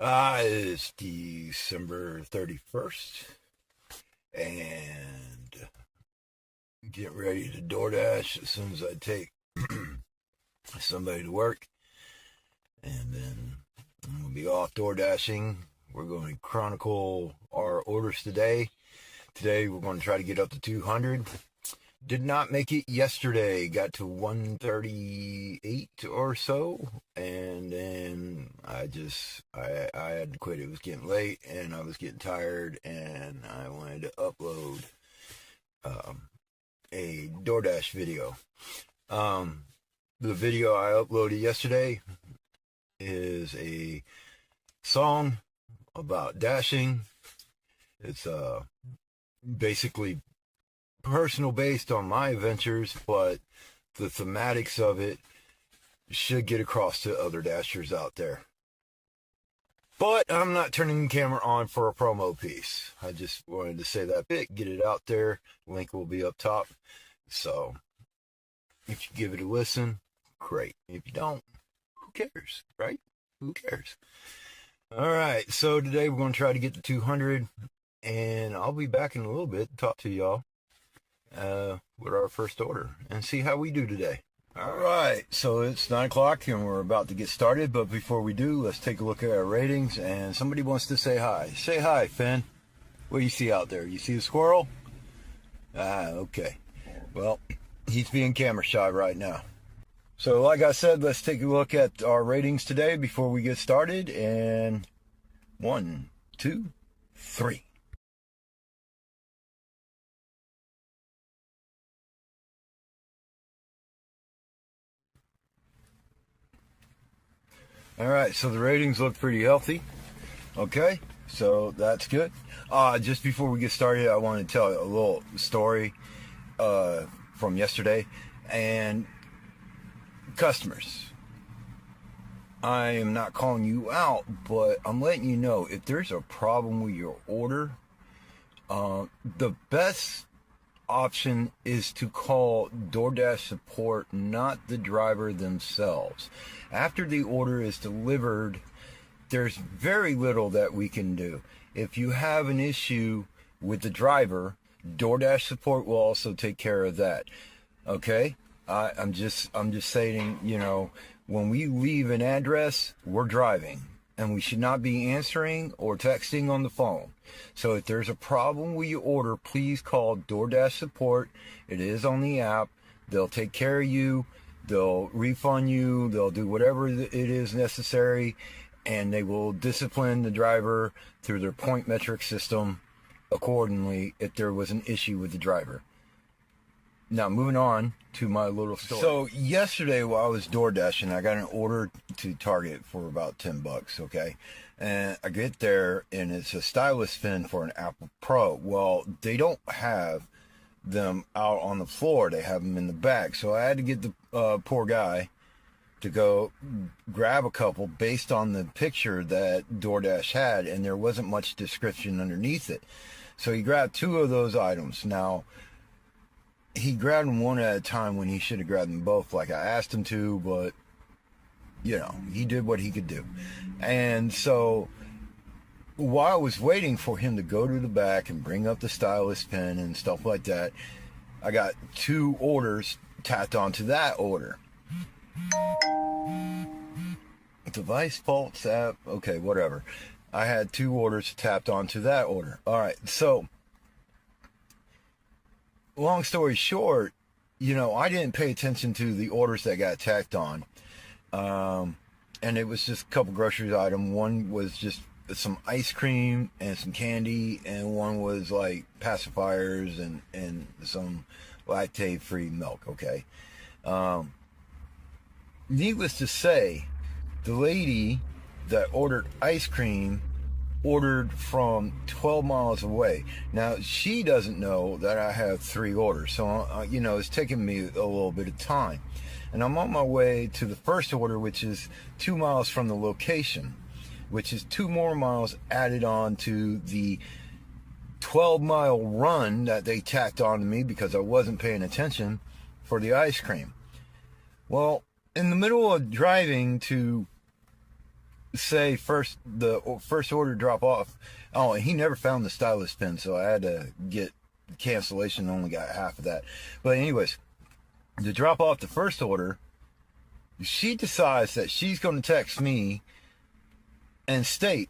It's December 31st, and getting ready to DoorDash as soon as I take somebody to work, and then I'm going to be off DoorDashing. We're going to chronicle our orders today. Today we're going to try to get up to 200. Did not make it yesterday. Got to 138 or so, and then I had to quit. It was getting late, and I was getting tired, and I wanted to upload a DoorDash video. The video I uploaded yesterday is a song about dashing. It's basically personal based on my adventures, but the thematics of it should get across to other dashers out there. But I'm not turning the camera on for a promo piece. I just wanted to say that bit, get it out there. Link will be up top. So if you give it a listen, great. If you don't, who cares, right? Who cares? All right, so today we're going to try to get to 200, and I'll be back in a little bit to talk to y'all with our first order and see how we do today. All right, so it's 9 o'clock and we're about to get started, but before we do, let's take a look at our ratings. And somebody wants to say hi. Say hi, Finn. What do you see out there? You see a squirrel? Okay. Well, he's being camera shy right now. So like I said, let's take a look at our ratings today before we get started. And 1, 2, 3. All right, so the ratings look pretty healthy. Okay, so that's good. Just before we get started, I want to tell a little story from yesterday. And customers, I am not calling you out, but I'm letting you know if there's a problem with your order, the best option is to call DoorDash support, not the driver themselves. After the order is delivered, there's very little that we can do. If you have an issue with the driver, DoorDash support will also take care of that. Okay? I'm just saying, you know, when we leave an address, we're driving, and we should not be answering or texting on the phone. So if there's a problem with your order, please call DoorDash support. It is on the app. They'll take care of you. They'll refund you. They'll do whatever it is necessary, and they will discipline the driver through their point metric system accordingly if there was an issue with the driver. Now, moving on to my little story. So yesterday while I was door dashing, I got an order to Target for about $10, okay? And I get there, and it's a stylus pen for an Apple Pro. Well, they don't have them out on the floor. They have them in the back. So I had to get the poor guy to go grab a couple based on the picture that DoorDash had, and there wasn't much description underneath it. So he grabbed 2 of those items. Now, he grabbed them one at a time when he should have grabbed them both like I asked him to, but, you know, he did what he could do. And so while I was waiting for him to go to the back and bring up the stylus pen and stuff like that, I got 2 orders tacked onto that order. Device faults app, okay, whatever. I had 2 orders tapped onto that order. All right, so long story short, you know, I didn't pay attention to the orders that got tacked on. And it was just a couple groceries item. One was just some ice cream and some candy, and one was like pacifiers and some lactate-free milk, okay? Needless to say, the lady that ordered ice cream ordered from 12 miles away. Now, she doesn't know that I have 3 orders, so you know, it's taking me a little bit of time, and I'm on my way to the first order, which is 2 miles from the location, which is 2 more miles added on to the 12-mile run that they tacked on to me because I wasn't paying attention for the ice cream. Well, in the middle of driving to say the first order drop off. Oh, and he never found the stylus pen, so I had to get cancellation. Only got half of that. But anyways, to drop off the first order, she decides that she's going to text me and state,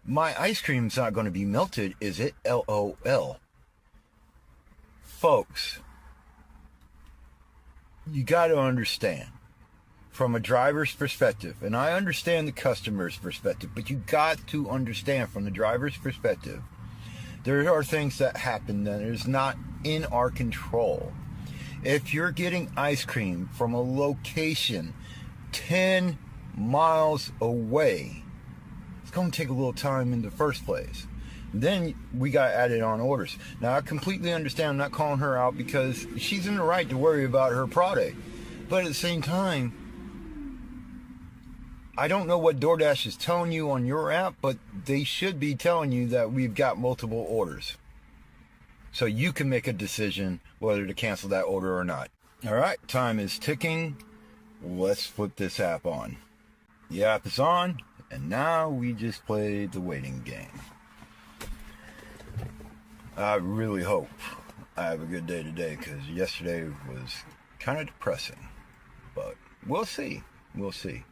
my ice cream's not going to be melted, is it? LOL. Folks, you got to understand, from a driver's perspective, and I understand the customer's perspective, but you got to understand from the driver's perspective, there are things that happen that is not in our control. If you're getting ice cream from a location 10 miles away, it's going to take a little time in the first place. Then we got added on orders. Now, I completely understand. I'm not calling her out because she's in the right to worry about her product. But at the same time, I don't know what DoorDash is telling you on your app, but they should be telling you that we've got multiple orders. So you can make a decision whether to cancel that order or not. All right, time is ticking. Let's flip this app on. The app is on, and now we just play the waiting game. I really hope I have a good day today, because yesterday was kind of depressing. But we'll see. We'll see.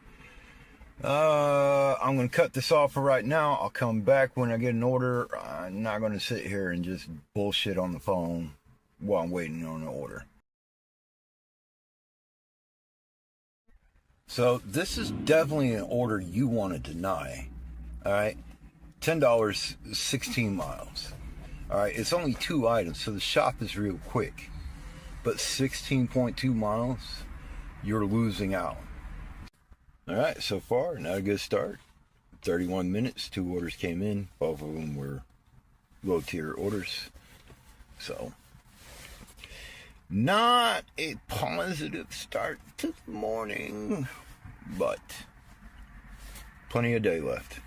I'm going to cut this off for right now. I'll come back when I get an order. I'm not going to sit here and just bullshit on the phone while I'm waiting on an order. So this is definitely an order you want to deny. All right. $10, 16 miles. All right. It's only 2 items, so the shop is real quick. But 16.2 miles, you're losing out. All right, so far, not a good start. 31 minutes, 2 orders came in. Both of them were low-tier orders. So, not a positive start to the morning, but plenty of day left.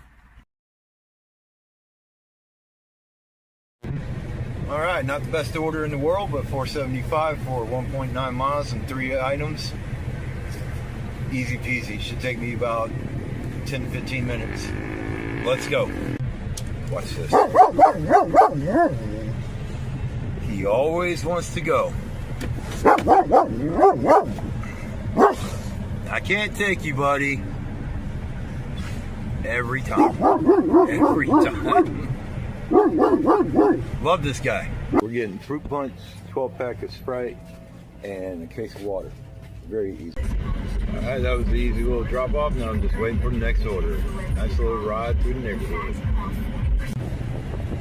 All right, not the best order in the world, but $4.75 for 1.9 miles and 3 items. Easy peasy. Should take me about 10 to 15 minutes. Let's go. Watch this. He always wants to go. I can't take you, buddy. Every time. Every time. Love this guy. We're getting fruit punch, 12-pack of Sprite, and a case of water. Very easy. Alright, that was the easy little drop off. Now I'm just waiting for the next order. Nice little ride through the neighborhood.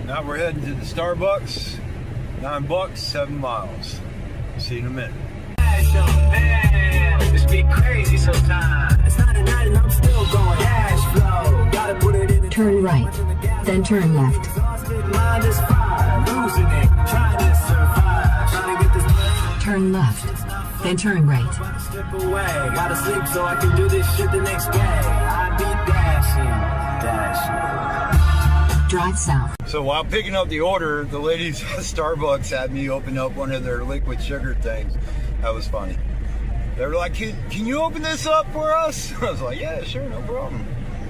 Now we're heading to the Starbucks. $9, 7 miles. See you in a minute. Man, this be crazy sometimes. It's not a night and I'm still going cash flow. Gotta put it in. Turn right, then turn left. Mind is fire, losing it, trying to survive, trying to get this. Turn left, then turn right. Step away, gotta sleep so I can do this shit the next day. I be dashing. Drive south. So while picking up the order, the ladies at Starbucks had me open up one of their liquid sugar things. That was funny. They were like, can you open this up for us? I was like, yeah, sure, no problem.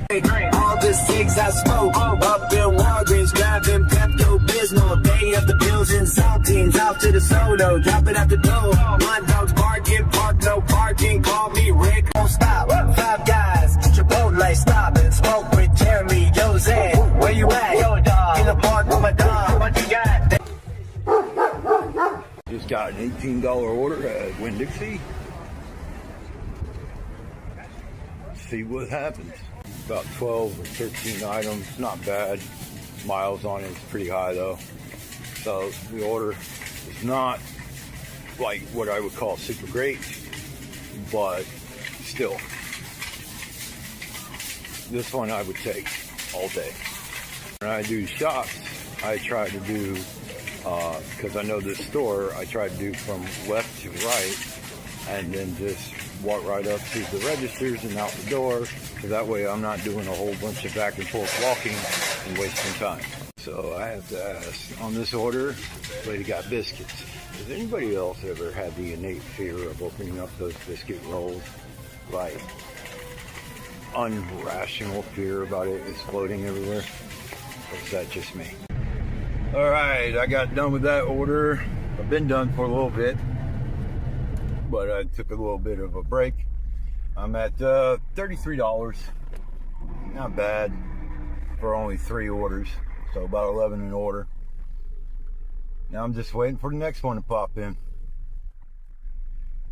All the cigs I smoke, up in Walgreens, grabbing Pepto-Bismol. Day of the pills and saltines, out to the solo, drop it at the door. My dog's barking, park no parking, call me Rick, don't stop. 5 guys, Chipotle, stop and smoke with Jeremy, Jose. Where you at? Yo, dog. In the park with my dog. What you got? Just got an $18 order at Winn-Dixie. See what happens. About 12 or 13 items, not bad. Miles on it, it's pretty high though. So the order is not like what I would call super great, but still, this one I would take all day. When I do shops, I try to do, because I know this store, I try to do from left to right, and then just walk right up to the registers and out the door, so that way I'm not doing a whole bunch of back and forth walking and wasting time. So I have to ask, on this order, this lady got biscuits. Has anybody else ever had the innate fear of opening up those biscuit rolls? Like, irrational fear about it exploding everywhere? Or is that just me? Alright, I got done with that order. I've been done for a little bit, but I took a little bit of a break. I'm at $33. Not bad for only 3 orders, so about 11 an order. Now I'm just waiting for the next one to pop in.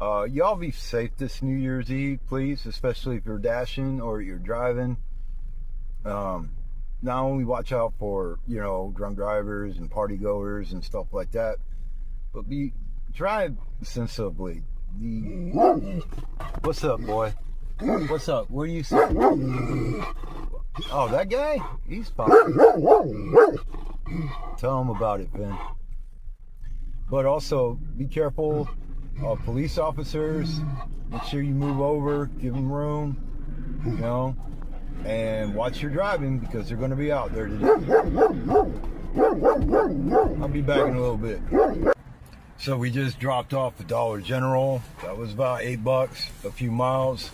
Y'all be safe this New Year's Eve, please, especially if you're dashing or you're driving. Not only watch out for, you know, drunk drivers and party goers and stuff like that, but drive sensibly. What's up, boy? What's up? What do you say? Oh, that guy? He's fine. Tell him about it, Ben. But also, be careful of police officers. Make sure you move over, give them room, you know, and watch your driving because they're going to be out there today. I'll be back in a little bit. So we just dropped off the Dollar General. That was about $8, a few miles.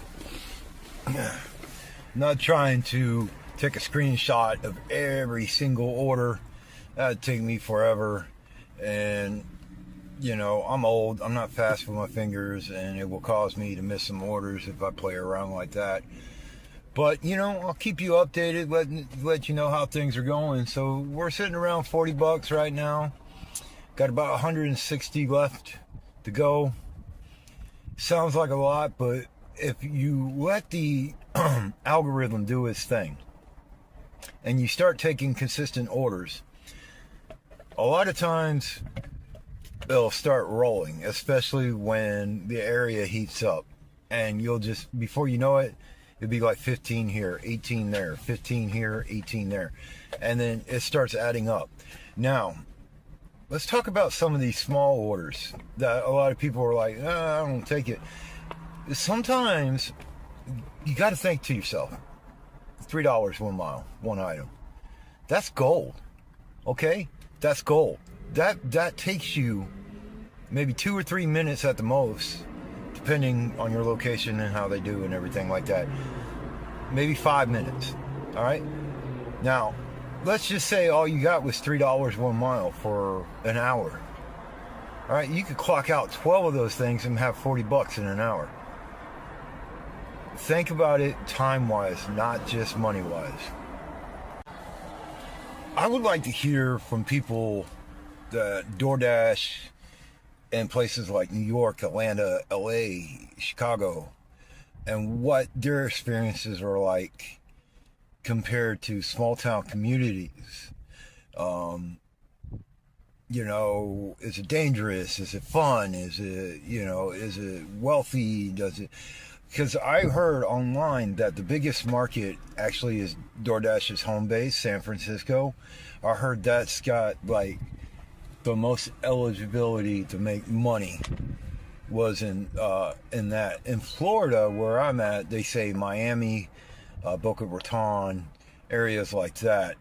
Not trying to take a screenshot of every single order. That'd take me forever. And, you know, I'm old. I'm not fast with my fingers, and it will cause me to miss some orders if I play around like that. But, you know, I'll keep you updated, let you know how things are going. So we're sitting around $40 right now. Got about 160 left to go. Sounds like a lot, but if you let the algorithm do its thing and you start taking consistent orders, a lot of times they'll start rolling, especially when the area heats up. And you'll just, before you know it, it'll be like 15 here, 18 there, 15 here, 18 there. And then it starts adding up. Now, let's talk about some of these small orders that a lot of people are like, I don't take it. Sometimes you got to think to yourself, $3 1 mile, one item. That's gold. Okay? That's gold. That takes you maybe 2 or 3 minutes at the most, depending on your location and how they do and everything like that. Maybe 5 minutes. All right? Now, let's just say all you got was $3 1 mile for an hour. All right, you could clock out 12 of those things and have $40 in an hour. Think about it time-wise, not just money-wise. I would like to hear from people that DoorDash in places like New York, Atlanta, LA, Chicago, and what their experiences are like compared to small town communities. You know, is it dangerous? Is it fun? Is it, you know, is it wealthy? Does it? Because I heard online that the biggest market actually is DoorDash's home base, San Francisco. I heard that's got like the most eligibility to make money was in that. In Florida, where I'm at, they say Miami, Boca Raton, areas like that,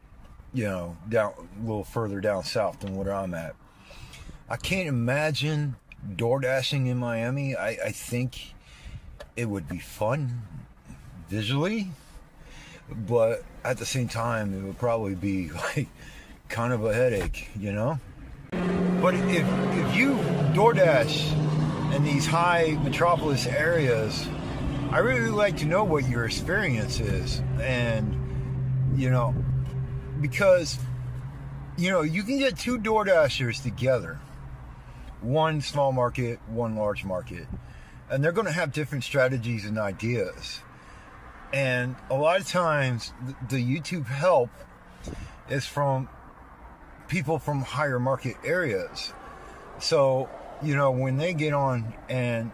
you know, down a little further down south than where I'm at. I can't imagine DoorDashing in Miami. I think it would be fun visually, but at the same time, it would probably be like kind of a headache, you know? But if you DoorDash in these high metropolis areas, I really like to know what your experience is. And, you know, because, you know, you can get 2 DoorDashers together. One small market, one large market. And they're going to have different strategies and ideas. And a lot of times, the YouTube help is from people from higher market areas. So, you know, when they get on, and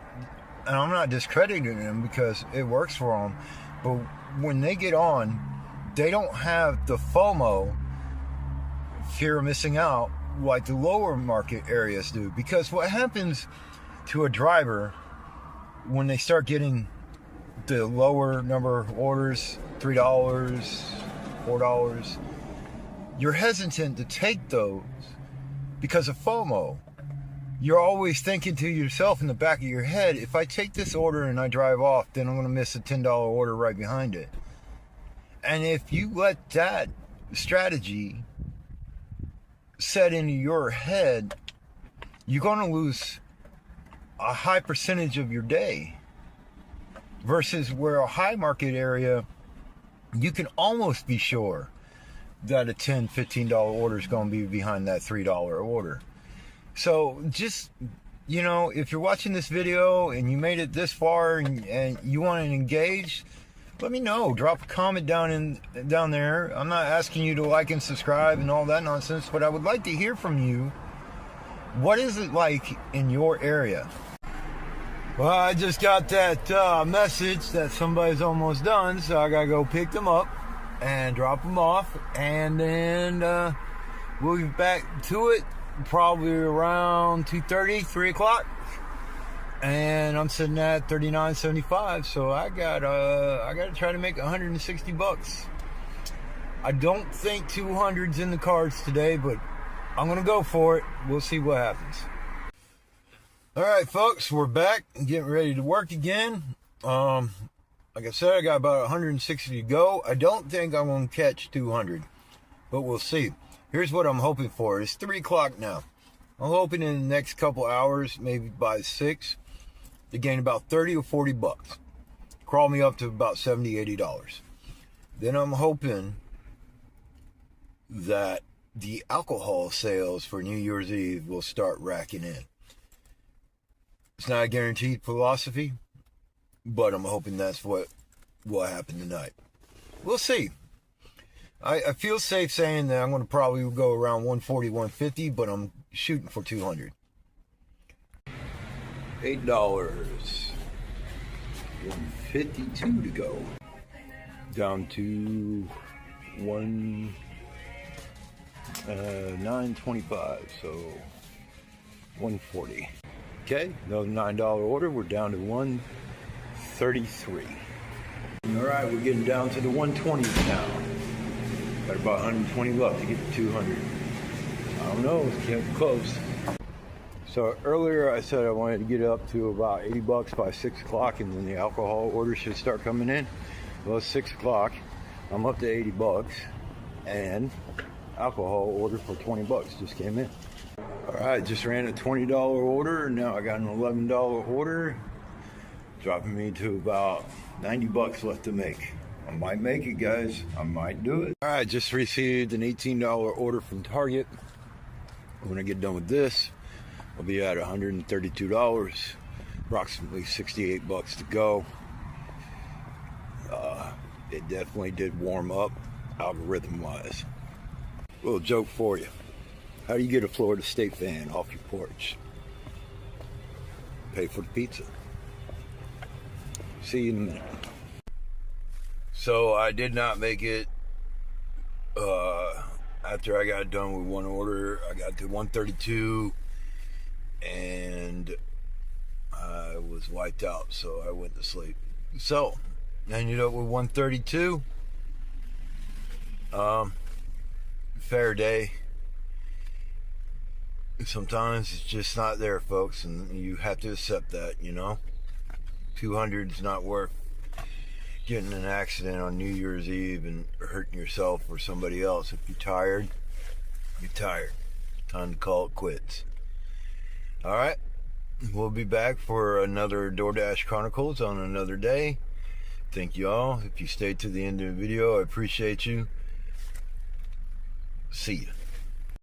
I'm not discrediting them because it works for them, but when they get on, they don't have the FOMO, fear of missing out, like the lower market areas do. Because what happens to a driver when they start getting the lower number of orders, $3, $4, you're hesitant to take those because of FOMO. You're always thinking to yourself in the back of your head, if I take this order and I drive off, then I'm going to miss a $10 order right behind it. And if you let that strategy set into your head, you're going to lose a high percentage of your day. Versus where a high market area, you can almost be sure that a $10, $15 order is going to be behind that $3 order. So just, you know, if you're watching this video and you made it this far and you want to engage, let me know. Drop a comment down there. I'm not asking you to like and subscribe and all that nonsense, but I would like to hear from you. What is it like in your area? Well, I just got that message that somebody's almost done, so I gotta go pick them up and drop them off, and then we'll be back to it probably around 2:30, 3 o'clock. And I'm sitting at $39.75, so I gotta try to make $160. I don't think 200's in the cards today, but I'm gonna go for it. We'll see what happens. All right, folks, we're back and getting ready to work again. Like I said, I got about 160 to go. I don't think I'm going to catch 200, but we'll see. Here's what I'm hoping for. It's 3 o'clock now. I'm hoping in the next couple hours, maybe by 6, to gain about 30 or 40 bucks. Crawl me up to about $70, $80. Then I'm hoping that the alcohol sales for New Year's Eve will start racking in. It's not a guaranteed philosophy, but I'm hoping that's what will happen tonight. We'll see. I feel safe saying that I'm going to probably go around 140, 150, but I'm shooting for 200. $8. 152 to go. Down to 925, so 140. Okay, another $9 order. We're down to 133. All right, we're getting down to the 120s now. Got about 120 left to get to 200. I don't know, it's getting close. So earlier I said I wanted to get up to about $80 by 6 o'clock, and then the alcohol order should start coming in. Well, it's 6 o'clock. I'm up to $80, and alcohol order for $20 just came in. All right, just ran a $20 order, and now I got an $11 order, dropping me to about $90 left to make. I might make it, guys. I might do it. All right, just received an $18 order from Target. When I get done with this, I'll be at $132, approximately $68 to go. It definitely did warm up, algorithm-wise. Little joke for you. How do you get a Florida State fan off your porch? Pay for the pizza. See you in a minute. So I did not make it. After I got done with one order, I got to 132 and I was wiped out, so I went to sleep. So I ended up with 132. Fair day. Sometimes it's just not there, folks, and you have to accept that, you know. 200 is not worth getting in an accident on New Year's Eve and hurting yourself or somebody else. If you're tired, you're tired. Time to call it quits. All right, we'll be back for another DoorDash Chronicles on another day. Thank you all. If you stayed to the end of the video, I appreciate you. See ya.